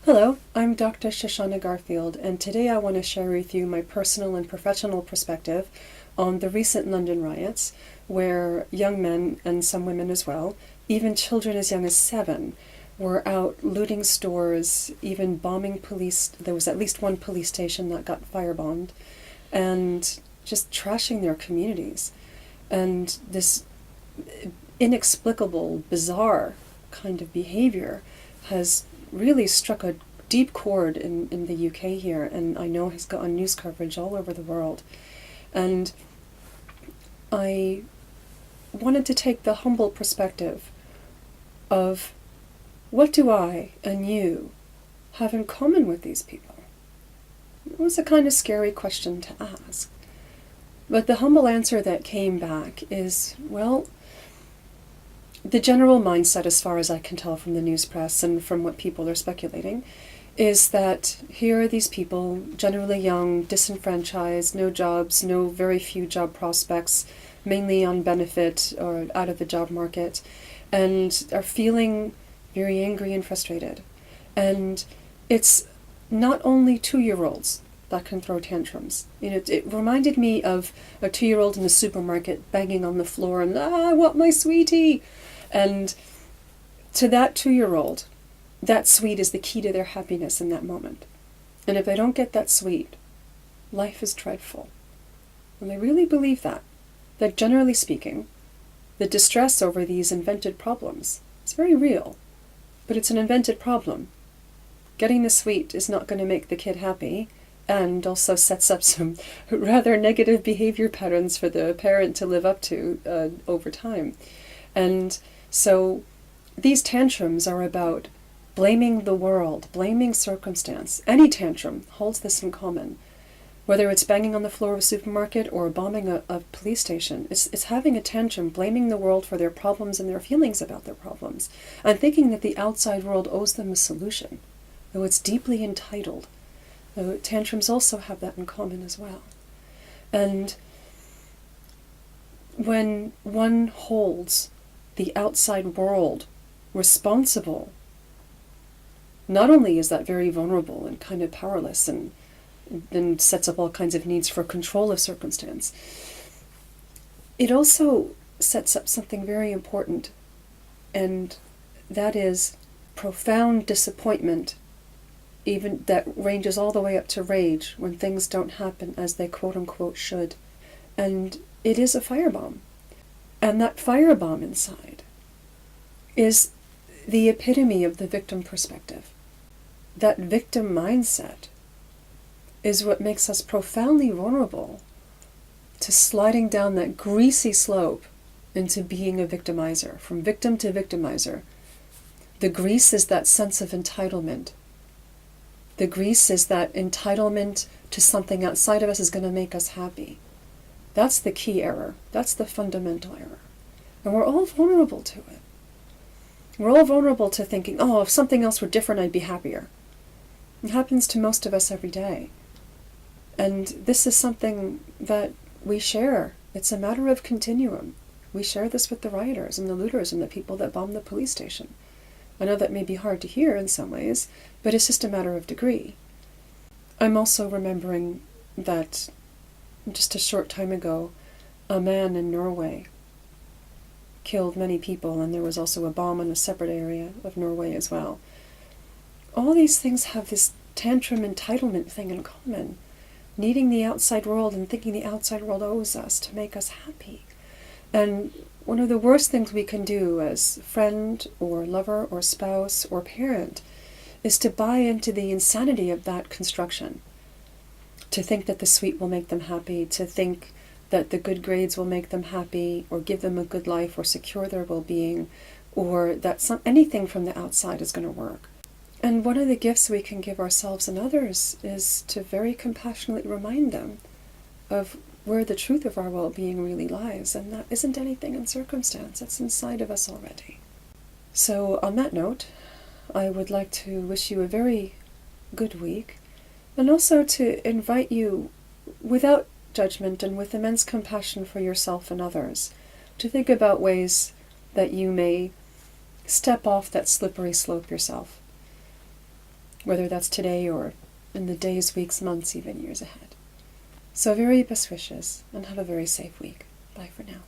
Hello, I'm Dr. Shoshana Garfield, and today I want to share with you my personal and professional perspective on the recent London riots, where young men, and some women as well, even children as young as 7, were out looting stores, even bombing police. There was at least one police station that got firebombed, and just trashing their communities. And this inexplicable, bizarre kind of behavior has really struck a deep chord in the UK here, and I know has gotten news coverage all over the world. And I wanted to take the humble perspective of what do I and you have in common with these people? It was a kind of scary question to ask. But the humble answer that came back is, well, the general mindset, as far as I can tell from the news press and from what people are speculating, is that here are these people, generally young, disenfranchised, no jobs, very few job prospects, mainly on benefit or out of the job market, and are feeling very angry and frustrated. And it's not only 2-year-olds that can throw tantrums. It reminded me of a 2-year-old in the supermarket banging on the floor and, I want my sweetie! And to that 2-year-old, that sweet is the key to their happiness in that moment. And if they don't get that sweet, life is dreadful. And I really believe that generally speaking, the distress over these invented problems is very real, but it's an invented problem. Getting the sweet is not going to make the kid happy, and also sets up some rather negative behavior patterns for the parent to live up to over time. And so these tantrums are about blaming the world, blaming circumstance. Any tantrum holds this in common. Whether it's banging on the floor of a supermarket or bombing a police station, it's having a tantrum, blaming the world for their problems and their feelings about their problems, and thinking that the outside world owes them a solution, though it's deeply entitled. Tantrums also have that in common as well. And when one holds the outside world responsible, not only is that very vulnerable and kind of powerless and sets up all kinds of needs for control of circumstance, it also sets up something very important, and that is profound disappointment, even that ranges all the way up to rage when things don't happen as they quote-unquote should. And it is a firebomb. And that firebomb inside is the epitome of the victim perspective. That victim mindset is what makes us profoundly vulnerable to sliding down that greasy slope into being a victimizer, from victim to victimizer. The grease is that sense of entitlement. The grease is that entitlement to something outside of us is going to make us happy. That's the key error. That's the fundamental error. And we're all vulnerable to it. We're all vulnerable to thinking, if something else were different, I'd be happier. It happens to most of us every day. And this is something that we share. It's a matter of continuum. We share this with the rioters and the looters and the people that bombed the police station. I know that may be hard to hear in some ways, but it's just a matter of degree. I'm also remembering that just a short time ago, a man in Norway killed many people, and there was also a bomb in a separate area of Norway as well. All these things have this tantrum entitlement thing in common, needing the outside world and thinking the outside world owes us to make us happy. And one of the worst things we can do as friend or lover or spouse or parent is to buy into the insanity of that construction. To think that the sweet will make them happy, to think that the good grades will make them happy or give them a good life or secure their well-being, or that anything from the outside is going to work. And one of the gifts we can give ourselves and others is to very compassionately remind them of where the truth of our well-being really lies, and that isn't anything in circumstance, it's inside of us already. So on that note, I would like to wish you a very good week, and also to invite you, without judgment and with immense compassion for yourself and others, to think about ways that you may step off that slippery slope yourself. whether that's today or in the days, weeks, months, even years ahead. So very best wishes, and have a very safe week. Bye for now.